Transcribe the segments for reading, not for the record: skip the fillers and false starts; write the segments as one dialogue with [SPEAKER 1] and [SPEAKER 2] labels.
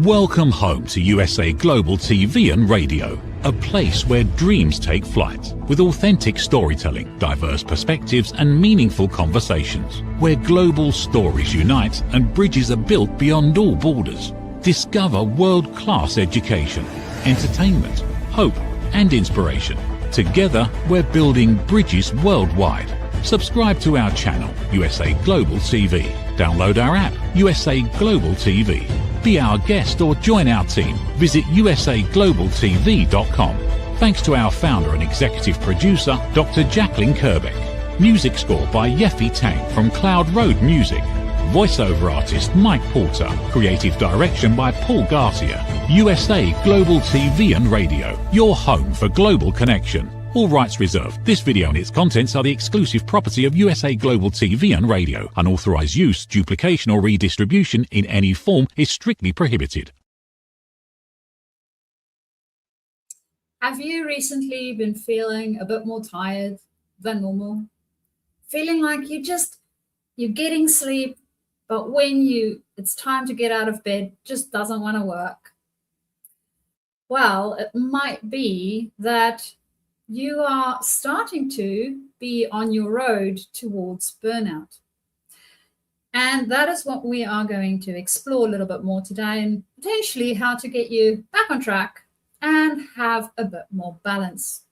[SPEAKER 1] Welcome home to USA Global TV and Radio, a place where dreams take flight, with authentic storytelling, diverse perspectives and meaningful conversations, where global stories unite and bridges are built beyond all borders. Discover world-class education, entertainment, hope and inspiration. Together, we're building bridges worldwide. Subscribe to our channel, USA Global TV. Download our app, USA Global TV. Be our guest or join our team. Visit usaglobaltv.com. Thanks to our founder and executive producer, Dr. Jacqueline Kerbeck. Music score by Yeffy Tang from Cloud Road Music. Voiceover artist Mike Porter. Creative direction by Paul Garcia. USA Global TV and Radio, your home for global connection. All rights reserved. This video and its contents are the exclusive property of USA Global TV and Radio. Unauthorized use, duplication or redistribution in any form is strictly prohibited.
[SPEAKER 2] Have you recently been feeling a bit more tired than normal? Feeling like you're getting sleep, but when it's time to get out of bed, just doesn't want to work? Well, it might be that you are starting to be on your road towards burnout. And that is what we are going to explore a little bit more today, and potentially how to get you back on track and have a bit more balance.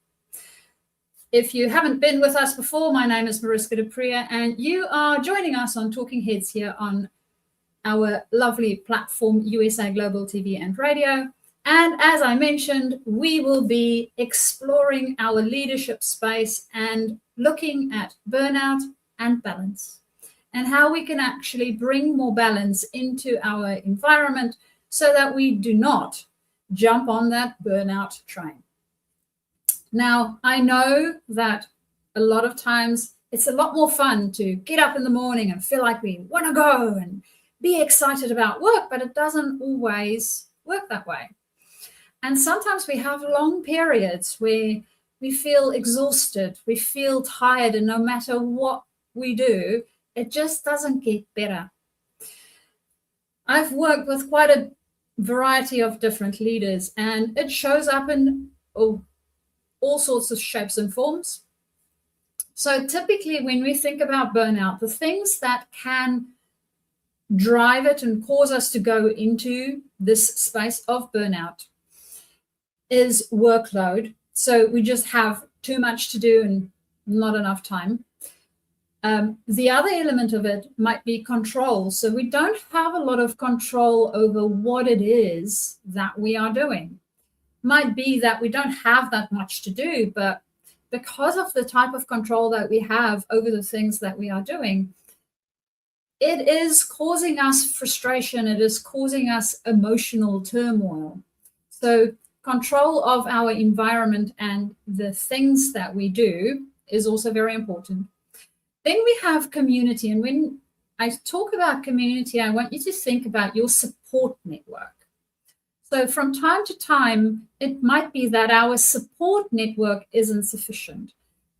[SPEAKER 2] If you haven't been with us before, my name is Mariska du Preez, and you are joining us on Talking Heads here on our lovely platform, USA Global TV and Radio. And as I mentioned, we will be exploring our leadership space and looking at burnout and balance, and how we can actually bring more balance into our environment so that we do not jump on that burnout train. Now, I know that a lot of times it's a lot more fun to get up in the morning and feel like we want to go and be excited about work, but it doesn't always work that way. And sometimes we have long periods where we feel exhausted, we feel tired, and no matter what we do, it just doesn't get better. I've worked with quite a variety of different leaders, and it shows up in all sorts of shapes and forms. So typically when we think about burnout, the things that can drive it and cause us to go into this space of burnout is workload. So we just have too much to do and not enough time. The other element of it might be control. So we don't have a lot of control over what it is that we are doing. Might be that we don't have that much to do, but because of the type of control that we have over the things that we are doing, it is causing us frustration. It is causing us emotional turmoil. So control of our environment and the things that we do is also very important. Then we have community. And when I talk about community, I want you to think about your support network. So from time to time, it might be that our support network isn't sufficient.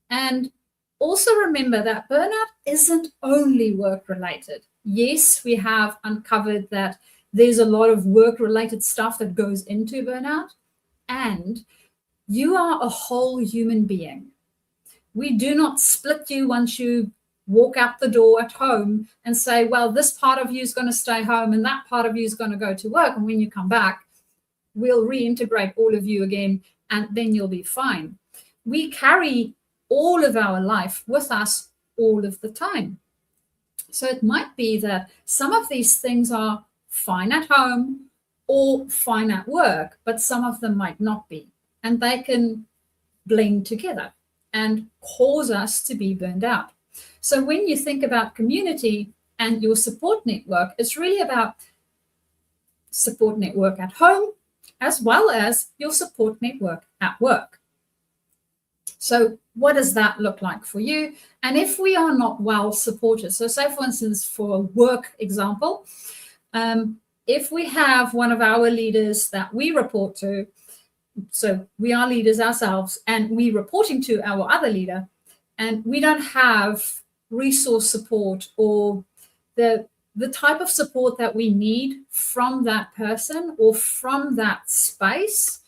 [SPEAKER 2] And also remember that burnout isn't only work-related. Yes, we have uncovered that there's a lot of work-related stuff that goes into burnout, and you are a whole human being. We do not split you once you walk out the door at home and say, well, this part of you is going to stay home and that part of you is going to go to work. And when you come back, we'll reintegrate all of you again, and then you'll be fine. We carry all of our life with us all of the time. So it might be that some of these things are fine at home or fine at work, but some of them might not be. And they can blend together and cause us to be burned out. So when you think about community and your support network, it's really about support network at home as well as your support network at work. So what does that look like for you? And if we are not well supported, so say for instance, for a work example, if we have one of our leaders that we report to, so we are leaders ourselves and we reporting to our other leader, and we don't have resource support or the the type of support that we need from that person or from that space,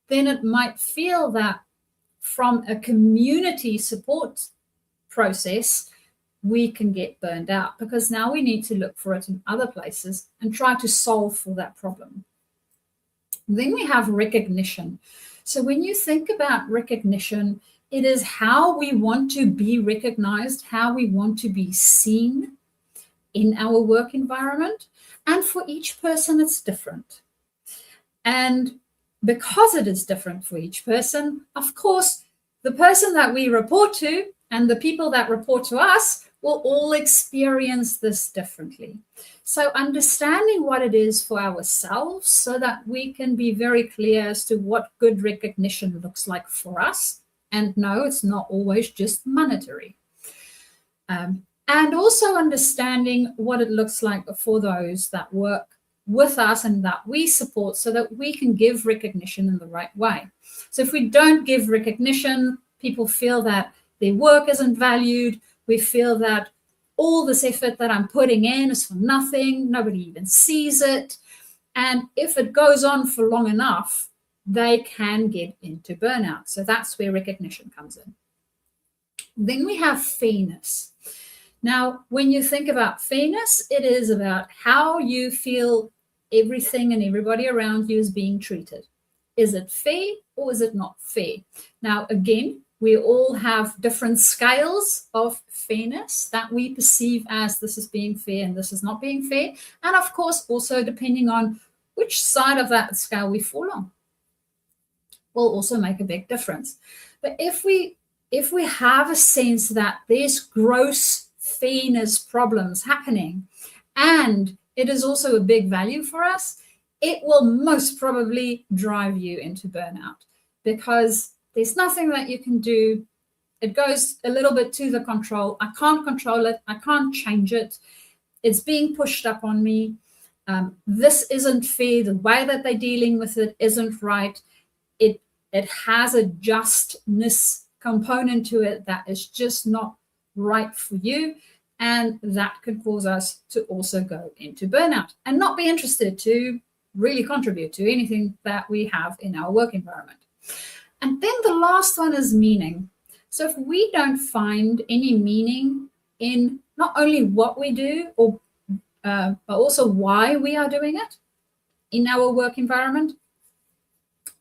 [SPEAKER 2] then it might feel that from a community support process, we can get burned out, because now we need to look for it in other places and try to solve for that problem. Then we have recognition. So when you think about recognition, it is how we want to be recognized, how we want to be seen in our work environment. And for each person, it's different. And because it is different for each person, of course, the person that we report to and the people that report to us will all experience this differently. So understanding what it is for ourselves so that we can be very clear as to what good recognition looks like for us. And no, it's not always just monetary. And also understanding what it looks like for those that work with us and that we support, so that we can give recognition in the right way. So if we don't give recognition, people feel that their work isn't valued. We feel that all this effort that I'm putting in is for nothing. Nobody even sees it. And if it goes on for long enough, they can get into burnout. So that's where recognition comes in. Then we have fairness. Now, when you think about fairness, it is about how you feel everything and everybody around you is being treated. Is it fair or is it not fair? Now, again, we all have different scales of fairness that we perceive as this is being fair and this is not being fair. And of course, also depending on which side of that scale we fall on will also make a big difference. But if we have a sense that there's gross fairness problems happening and it is also a big value for us, it will most probably drive you into burnout, because there's nothing that you can do. It goes a little bit to the control. I can't control it. I can't change it. It's being pushed up on me. This isn't fair. The way that they're dealing with it isn't right. It has a justness component to it that is just not right for you. And that could cause us to also go into burnout and not be interested to really contribute to anything that we have in our work environment. And then the last one is meaning. So if we don't find any meaning in not only what we do, but also why we are doing it in our work environment,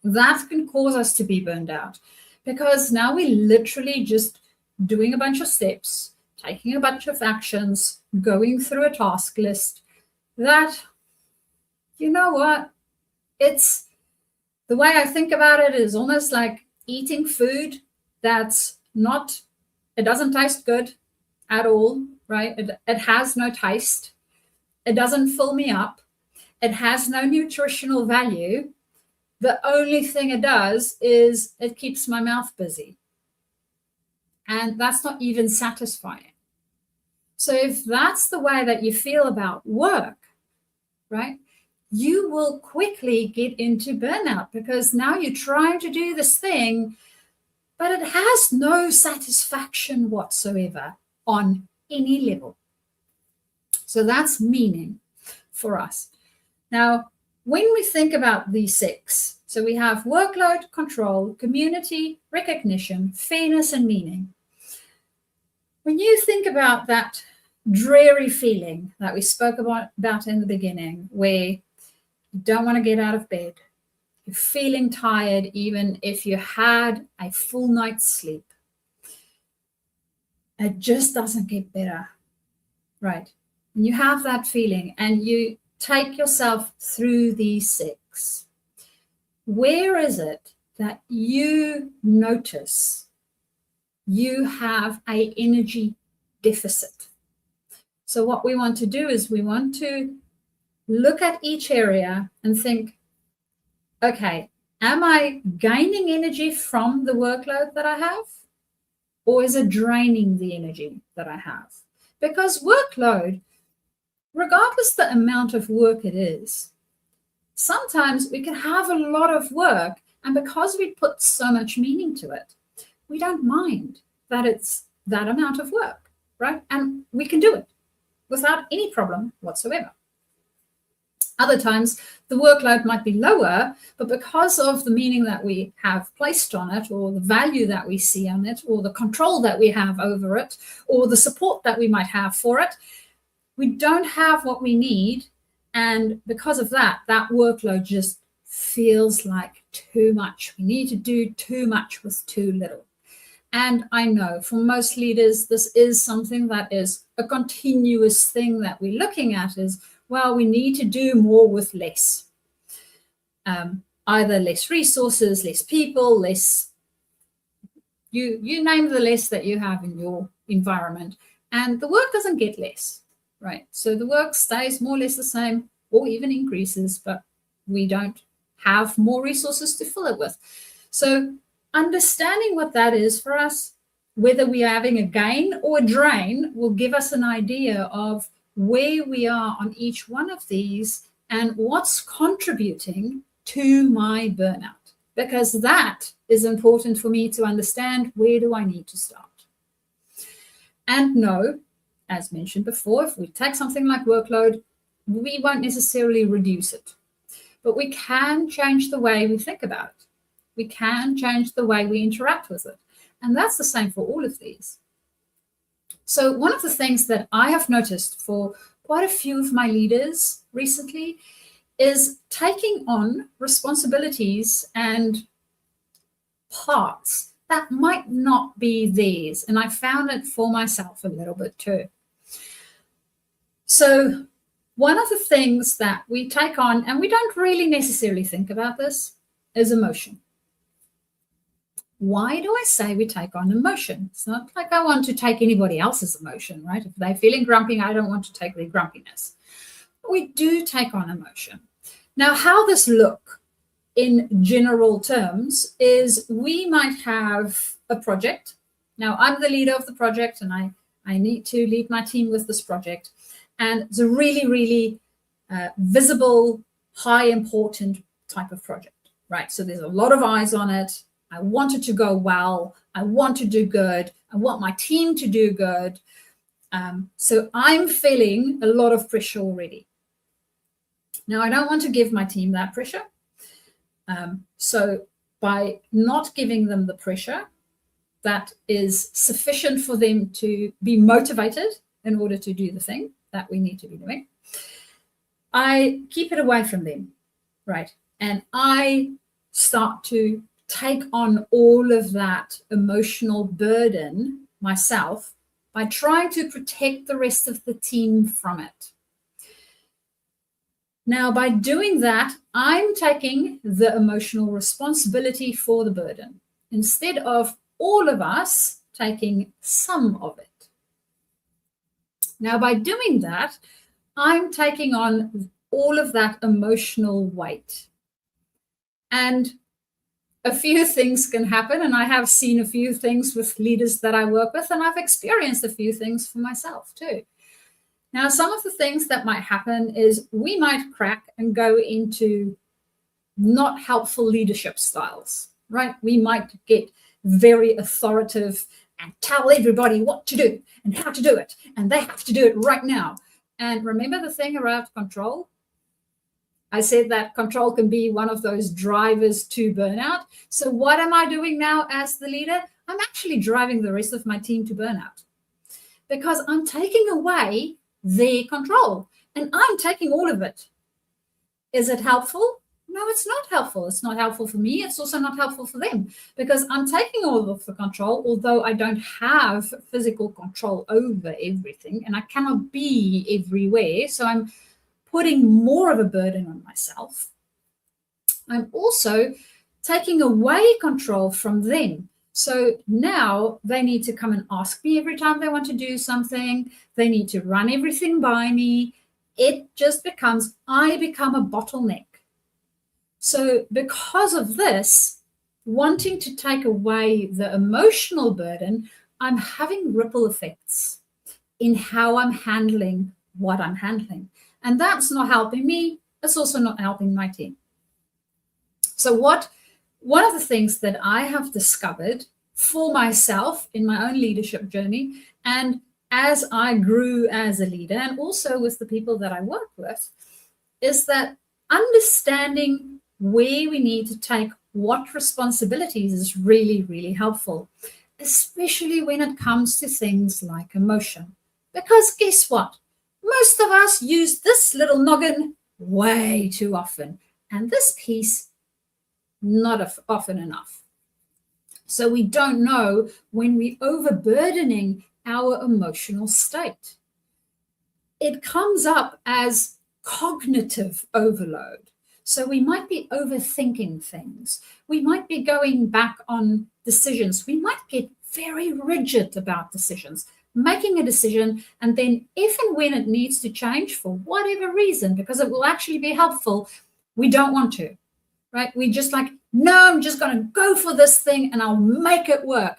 [SPEAKER 2] that can cause us to be burned out, because now we're literally just doing a bunch of steps, taking a bunch of actions, going through a task list that, you know what, it's the way I think about it is almost like eating food that's not, it doesn't taste good at all, right? It has no taste. It doesn't fill me up. It has no nutritional value. The only thing it does is it keeps my mouth busy. And that's not even satisfying. So if that's the way that you feel about work, right, you will quickly get into burnout, because now you're trying to do this thing, but it has no satisfaction whatsoever on any level. So that's meaning for us. Now, when we think about these six, so we have workload, control, community, recognition, fairness, and meaning. When you think about that dreary feeling that we spoke about in the beginning, where you don't want to get out of bed, you're feeling tired even if you had a full night's sleep, it just doesn't get better, right? And you have that feeling and you take yourself through these six. Where is it that you notice you have an energy deficit? So what we want to do is we want to look at each area and think, okay, am I gaining energy from the workload that I have? Or is it draining the energy that I have? Because workload, regardless the amount of work it is, sometimes we can have a lot of work, and because we put so much meaning to it, we don't mind that it's that amount of work, right? And we can do it. without any problem whatsoever. Other times, the workload might be lower, but because of the meaning that we have placed on it, or the value that we see on it, or the control that we have over it, or the support that we might have for it, we don't have what we need. And because of that, that workload just feels like too much. We need to do too much with too little. And I know for most leaders, this is something that is a continuous thing that we're looking at is, well, we need to do more with less. Either less resources, less people, less, you name the less that you have in your environment. And the work doesn't get less, right? So the work stays more or less the same or even increases, but we don't have more resources to fill it with. So understanding what that is for us, whether we are having a gain or a drain, will give us an idea of where we are on each one of these and what's contributing to my burnout, because that is important for me to understand where do I need to start. And no, as mentioned before, if we take something like workload, we won't necessarily reduce it, but we can change the way we think about it. We can change the way we interact with it. And that's the same for all of these. So one of the things that I have noticed for quite a few of my leaders recently is taking on responsibilities and parts that might not be theirs. And I found it for myself a little bit too. So one of the things that we take on, and we don't really necessarily think about this, is emotion. Why do I say we take on emotion? It's not like I want to take anybody else's emotion, right? If they're feeling grumpy, I don't want to take their grumpiness. We do take on emotion. Now, how this look in general terms is we might have a project. Now, I'm the leader of the project, and I need to lead my team with this project. And it's a really, really visible, high important type of project, right? So there's a lot of eyes on it. I want it to go well. I want to do good. I want my team to do good. So I'm feeling a lot of pressure already. Now, I don't want to give my team that pressure. So by not giving them the pressure that is sufficient for them to be motivated in order to do the thing that we need to be doing, I keep it away from them, right? And I start to take on all of that emotional burden myself by trying to protect the rest of the team from it. Now, by doing that, I'm taking the emotional responsibility for the burden instead of all of us taking some of it. Now, by doing that, I'm taking on all of that emotional weight. And a few things can happen, and I have seen a few things with leaders that I work with, and I've experienced a few things for myself too. Now, some of the things that might happen is we might crack and go into not helpful leadership styles, right? We might get very authoritative and tell everybody what to do and how to do it, and they have to do it right now. And remember the thing around control? I said that control can be one of those drivers to burnout. So what am I doing now as the leader? I'm actually driving the rest of my team to burnout because I'm taking away their control and I'm taking all of it. Is it helpful? No, it's not helpful. It's not helpful for me. It's also not helpful for them because I'm taking all of the control, although I don't have physical control over everything and I cannot be everywhere. So I'm putting more of a burden on myself. I'm also taking away control from them. So now they need to come and ask me every time they want to do something. They need to run everything by me. It just becomes, I become a bottleneck. So because of this, wanting to take away the emotional burden, I'm having ripple effects in how I'm handling what I'm handling. And that's not helping me. It's also not helping my team. So one of the things that I have discovered for myself in my own leadership journey, and as I grew as a leader, and also with the people that I work with, is that understanding where we need to take what responsibilities is really, really helpful, especially when it comes to things like emotion. Because guess what? Most of us use this little noggin way too often, and this piece not often enough. So we don't know when we're overburdening our emotional state. It comes up as cognitive overload. So we might be overthinking things. We might be going back on decisions. We might get very rigid about decisions, making a decision, and then if and when it needs to change for whatever reason, because it will actually be helpful, we don't want to, right? We just like, no, I'm just going to go for this thing and I'll make it work.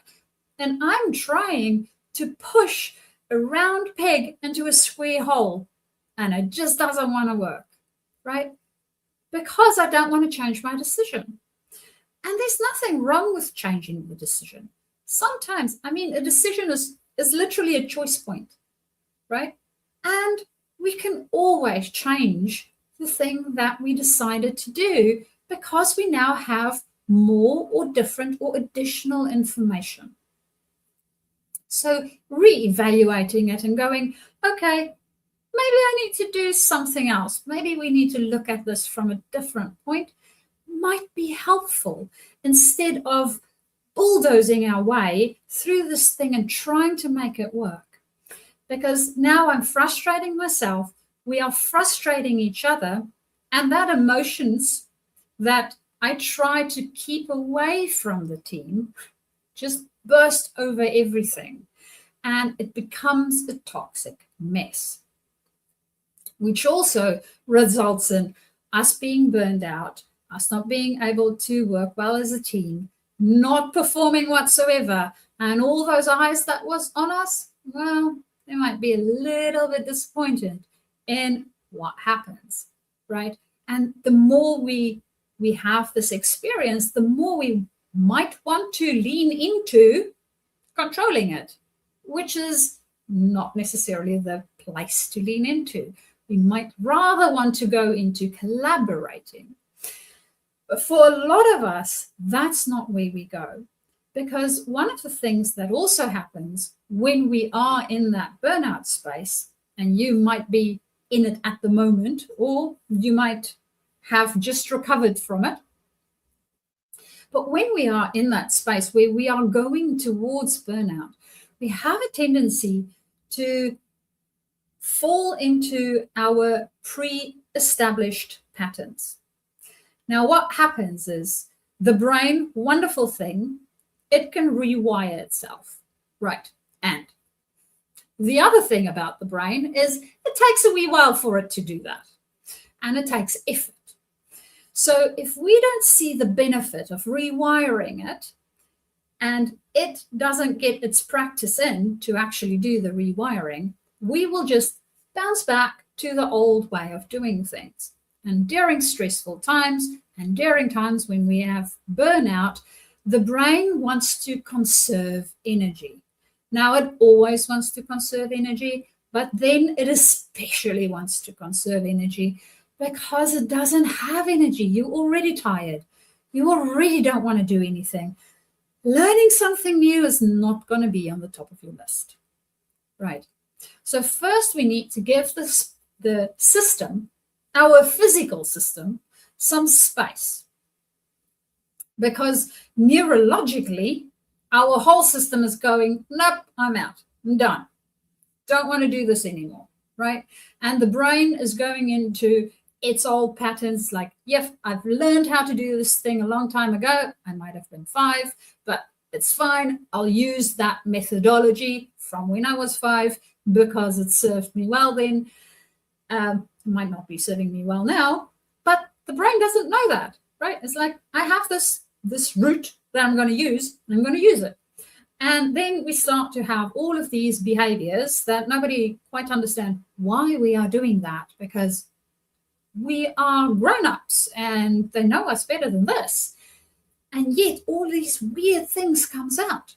[SPEAKER 2] And I'm trying to push a round peg into a square hole, and it just doesn't want to work, right? Because I don't want to change my decision. And there's nothing wrong with changing the decision. Sometimes, I mean, a decision is literally a choice point, right? And we can always change the thing that we decided to do because we now have more or different or additional information. So reevaluating it and going, okay, maybe I need to do something else. Maybe we need to look at this from a different point might be helpful instead of bulldozing our way through this thing and trying to make it work. Because now I'm frustrating myself, we are frustrating each other, and that emotions that I try to keep away from the team just burst over everything, and it becomes a toxic mess, which also results in us being burned out, us not being able to work well as a team, not performing whatsoever, and all those eyes that was on us, well, they might be a little bit disappointed in what happens, right? And the more we have this experience, the more we might want to lean into controlling it, which is not necessarily the place to lean into. We might rather want to go into collaborating. But for a lot of us, that's not where we go. Because one of the things that also happens when we are in that burnout space, and you might be in it at the moment, or you might have just recovered from it. But when we are in that space where we are going towards burnout, we have a tendency to fall into our pre-established patterns. Now, what happens is the brain, wonderful thing, it can rewire itself, right? And the other thing about the brain is it takes a wee while for it to do that, and it takes effort. So if we don't see the benefit of rewiring it, and it doesn't get its practice in to actually do the rewiring, we will just bounce back to the old way of doing things. And during stressful times and during times when we have burnout, the brain wants to conserve energy. Now, it always wants to conserve energy, but then it especially wants to conserve energy because it doesn't have energy. You're already tired. You already don't want to do anything. Learning something new is not going to be on the top of your list, right? So first we need to give the system, our physical system, some space. Because neurologically, our whole system is going, nope, I'm out, I'm done. Don't want to do this anymore, right? And the brain is going into its old patterns like, yep, I've learned how to do this thing a long time ago. I might have been 5, but it's fine. I'll use that methodology from when I was 5 because it served me well then. It might not be serving me well now, but the brain doesn't know that, right? It's like, I have this route that I'm going to use, and I'm going to use it. And then we start to have all of these behaviors that nobody quite understands why we are doing that, because we are grown-ups and they know us better than this. And yet all these weird things comes out.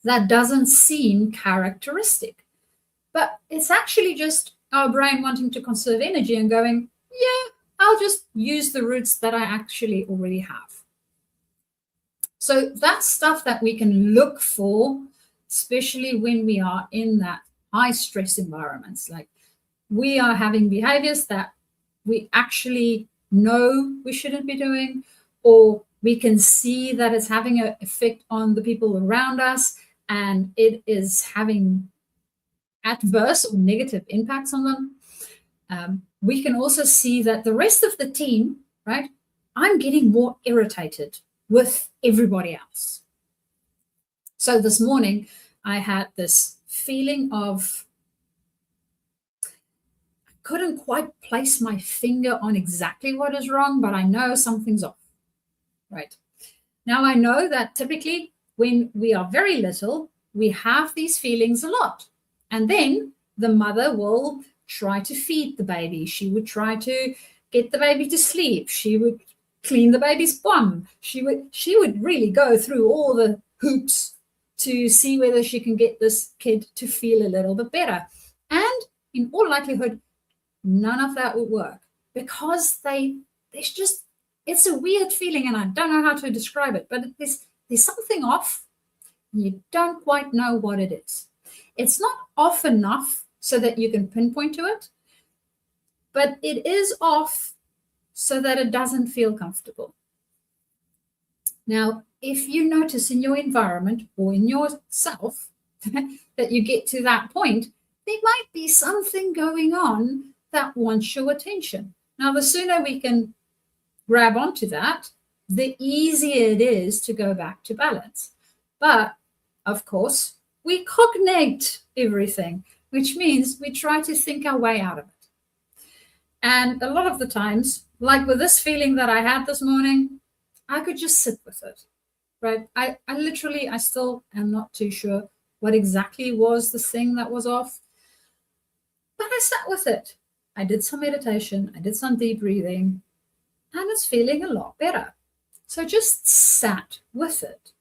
[SPEAKER 2] that doesn't seem characteristic. But it's actually just our brain wanting to conserve energy and going, yeah, I'll just use the routes that I actually already have. So that's stuff that we can look for, especially when we are in that high stress environments. Like we are having behaviors that we actually know we shouldn't be doing, or we can see that it's having an effect on the people around us and it is having adverse or negative impacts on them. We can also see that the rest of the team, right, I'm getting more irritated with everybody else. So this morning, I had this feeling of, I couldn't quite place my finger on exactly what is wrong, but I know something's off, right? Now I know that typically when we are very little, we have these feelings a lot. And then the mother will try to feed the baby. She would try to get the baby to sleep. She would clean the baby's bum. She would really go through all the hoops to see whether she can get this kid to feel a little bit better. And in all likelihood, none of that would work because it's a weird feeling and I don't know how to describe it, but there's something off. You don't quite know what it is. It's not off enough so that you can pinpoint to it, but it is off so that it doesn't feel comfortable. Now, if you notice in your environment or in yourself that you get to that point, there might be something going on that wants your attention. Now, the sooner we can grab onto that, the easier it is to go back to balance. But, of course, we cognate everything, which means we try to think our way out of it. And a lot of the times, like with this feeling that I had this morning, I could just sit with it, right? I still am not too sure what exactly was the thing that was off, but I sat with it. I did some meditation, I did some deep breathing, and it's feeling a lot better. So just sat with it.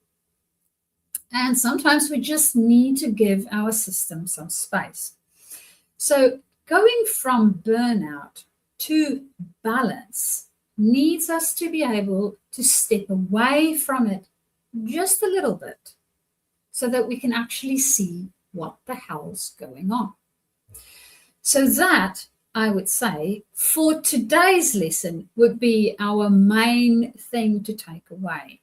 [SPEAKER 2] And sometimes we just need to give our system some space. So going from burnout to balance needs us to be able to step away from it just a little bit so that we can actually see what the hell's going on. So that, I would say, for today's lesson would be our main thing to take away.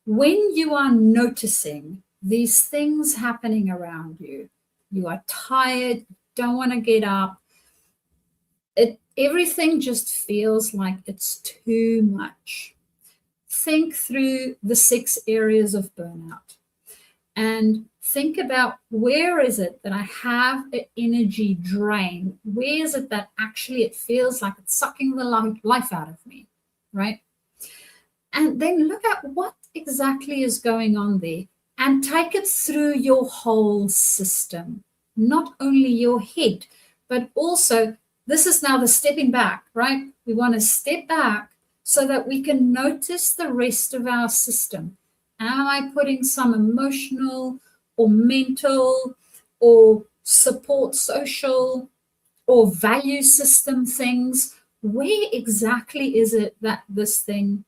[SPEAKER 2] When you are noticing these things happening around you, you are tired, don't want to get up, everything just feels like it's too much. Think through the 6 areas of burnout and think about where is it that I have an energy drain? Where is it that actually it feels like it's sucking the life out of me, right? And then look at what exactly is going on there and take it through your whole system, not only your head, but also this is now the stepping back, right? We want to step back so that we can notice the rest of our system. Am I putting some emotional or mental or support social or value system things? Where exactly is it that this thing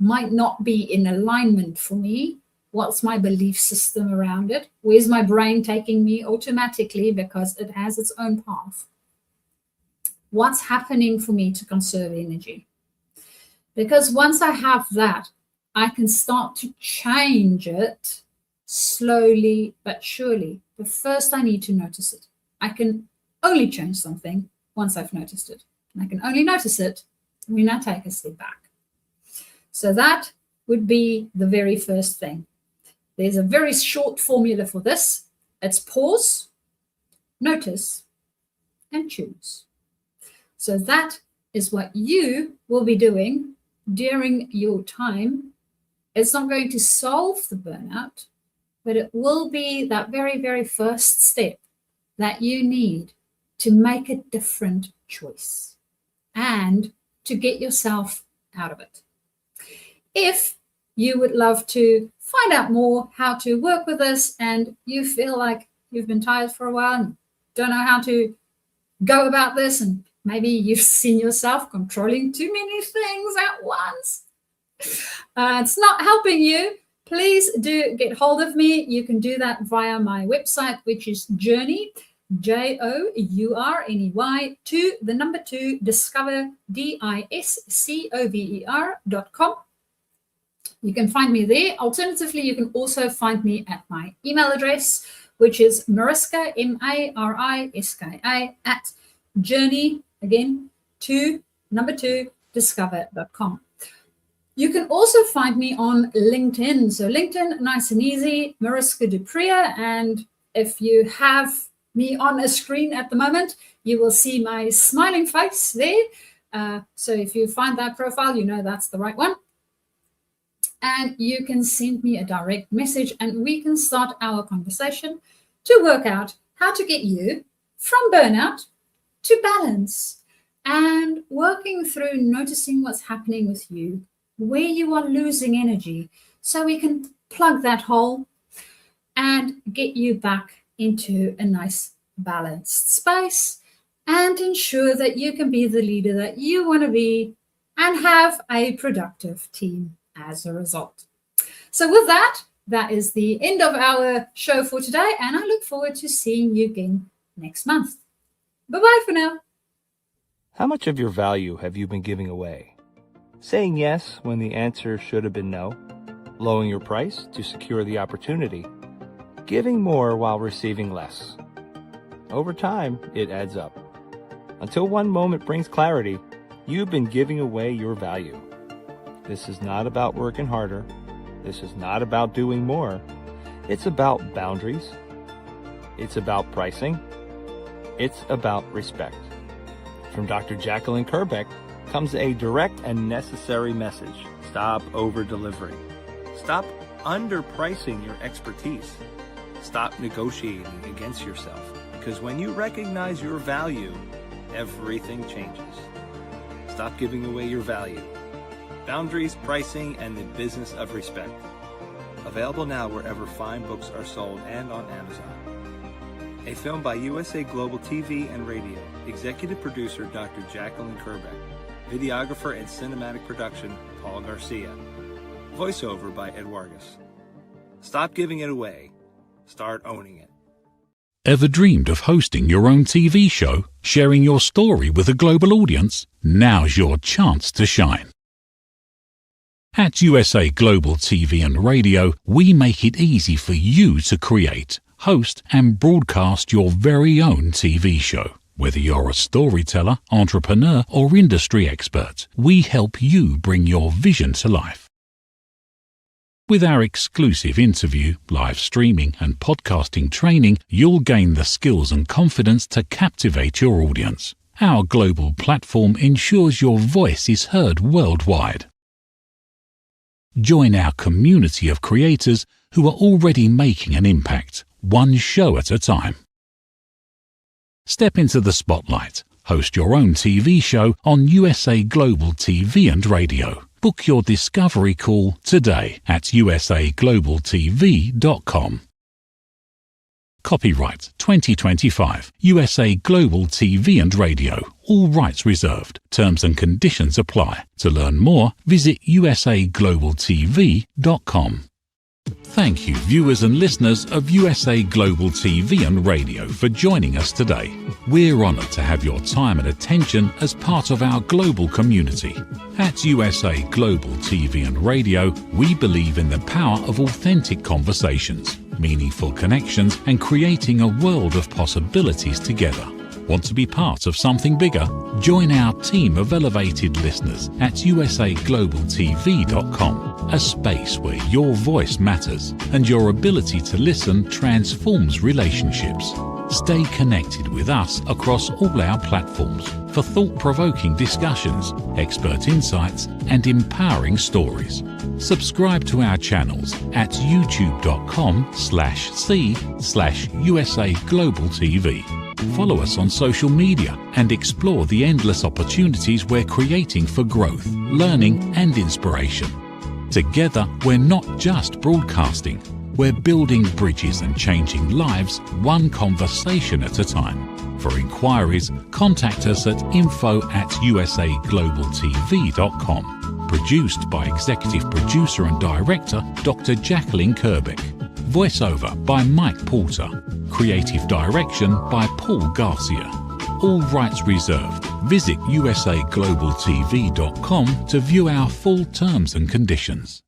[SPEAKER 2] might not be in alignment for me? What's my belief system around it? Where's my brain taking me automatically because it has its own path? What's happening for me to conserve energy? Because once I have that, I can start to change it slowly but surely. But first I need to notice it. I can only change something once I've noticed it. And I can only notice it when I take a step back. So that would be the very first thing. There's a very short formula for this. It's pause, notice, and choose. So that is what you will be doing during your time. It's not going to solve the burnout, but it will be that very, very first step that you need to make a different choice and to get yourself out of it. If you would love to find out more how to work with this, and you feel like you've been tired for a while and don't know how to go about this, and maybe you've seen yourself controlling too many things at once, it's not helping you, please do get hold of me. You can do that via my website, which is Journey, JOURNEY, 2 discover, DISCOVER.com. You can find me there. Alternatively, you can also find me at my email address, which is Mariska, MARISKA, at Journey, again, 2 discover.com. You can also find me on LinkedIn. So LinkedIn, nice and easy, Mariska du Preez. And if you have me on a screen at the moment, you will see my smiling face there. So if you find that profile, you know that's the right one. And you can send me a direct message and we can start our conversation to work out how to get you from burnout to balance, and working through noticing what's happening with you, where you are losing energy, so we can plug that hole and get you back into a nice balanced space and ensure that you can be the leader that you want to be and have a productive team as a result. So with that, that is the end of our show for today, and I look forward to seeing you again next month. Bye-bye for now.
[SPEAKER 3] How much of your value have you been giving away? Saying yes when the answer should have been no? Lowering your price to secure the opportunity? Giving more while receiving less? Over time, it adds up. Until one moment brings clarity, you've been giving away your value. This is not about working harder. This is not about doing more. It's about boundaries. It's about pricing. It's about respect. From Dr. Jacqueline Kerbeck comes a direct and necessary message. Stop over-delivering. Stop underpricing your expertise. Stop negotiating against yourself. Because when you recognize your value, everything changes. Stop giving away your value. Boundaries, pricing, and the business of respect. Available now wherever fine books are sold and on Amazon. A film by USA Global TV and Radio. Executive producer Dr. Jacqueline Kerbeck. Videographer and cinematic production Paul Garcia. Voiceover by Ed Vargas. Stop giving it away. Start owning it.
[SPEAKER 1] Ever dreamed of hosting your own TV show, sharing your story with a global audience? Now's your chance to shine. At USA Global TV and Radio, we make it easy for you to create, host and broadcast your very own TV show. Whether you're a storyteller, entrepreneur or industry expert, we help you bring your vision to life. With our exclusive interview, live streaming and podcasting training, you'll gain the skills and confidence to captivate your audience. Our global platform ensures your voice is heard worldwide. Join our community of creators who are already making an impact, one show at a time. Step into the spotlight. Host your own TV show on USA Global TV and Radio. Book your discovery call today at usaglobaltv.com. Copyright 2025 USA Global TV and Radio. All rights reserved. Terms and conditions apply. To learn more, visit usaglobaltv.com. Thank you, viewers and listeners of USA Global TV and Radio, for joining us today. We're honored to have your time and attention as part of our global community. At USA Global TV and Radio, we believe in the power of authentic conversations, meaningful connections, and creating a world of possibilities together. Want to be part of something bigger? Join our team of elevated listeners at usaglobaltv.com, a space where your voice matters and your ability to listen transforms relationships. Stay connected with us across all our platforms for thought-provoking discussions, expert insights, and empowering stories. Subscribe to our channels at youtube.com/c/USA-Global-TV. Follow us on social media and explore the endless opportunities we're creating for growth, learning, and inspiration. Together, we're not just broadcasting, we're building bridges and changing lives one conversation at a time. For inquiries, contact us at info@usaglobaltv.com. Produced by Executive Producer and Director Dr. Jacqueline Kerbeck. Voiceover by Mike Porter. Creative Direction by Paul Garcia. All rights reserved. Visit usaglobaltv.com to view our full terms and conditions.